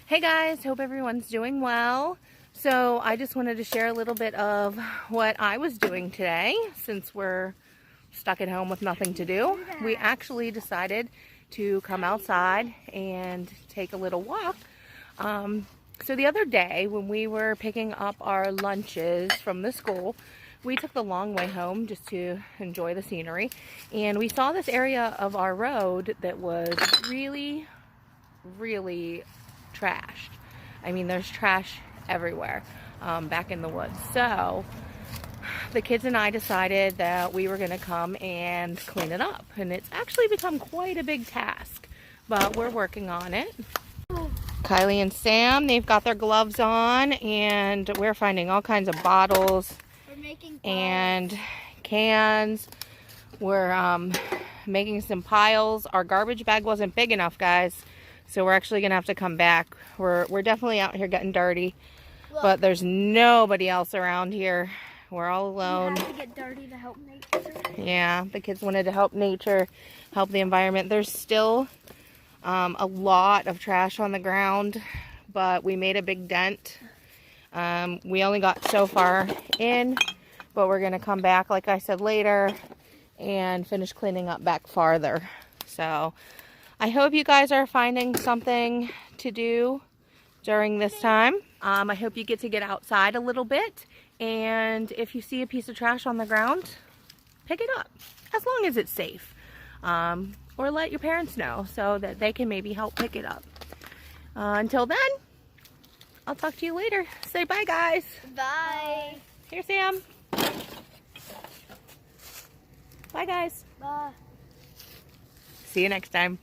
Hey guys, hope everyone's doing well. So I just wanted to share a little bit of what I was doing today since we're stuck at home with nothing to do. We actually decided to come outside and take a little walk. So the other day when we were picking up our lunches from the school, we took the long way home just to enjoy the scenery, and we saw this area of our road that was really trashed. I mean, there's trash everywhere back in the woods. So the kids and I decided that we were going to come and clean it up, and it's actually become quite a big task, but we're working on it. Kylie and Sam, they've got their gloves on, and we're finding all kinds of bottles and cans. We're making some piles. Our garbage bag wasn't big enough, guys, so we're actually gonna have to come back. We're definitely out here getting dirty. Look, but there's nobody else around here. We're all alone. We have to get dirty to help nature. Yeah, the kids wanted to help nature, help the environment. There's still a lot of trash on the ground, but we made a big dent. We only got so far in, but we're gonna come back, like I said, later and finish cleaning up back farther. So I hope you guys are finding something to do during this time. I hope you get outside a little bit, and if you see a piece of trash on the ground, pick it up, as long as it's safe. Or let your parents know so that they can maybe help pick it up. Until then, I'll talk to you later. Say bye, guys. Bye. Here, Sam. Bye, guys. Bye. See you next time.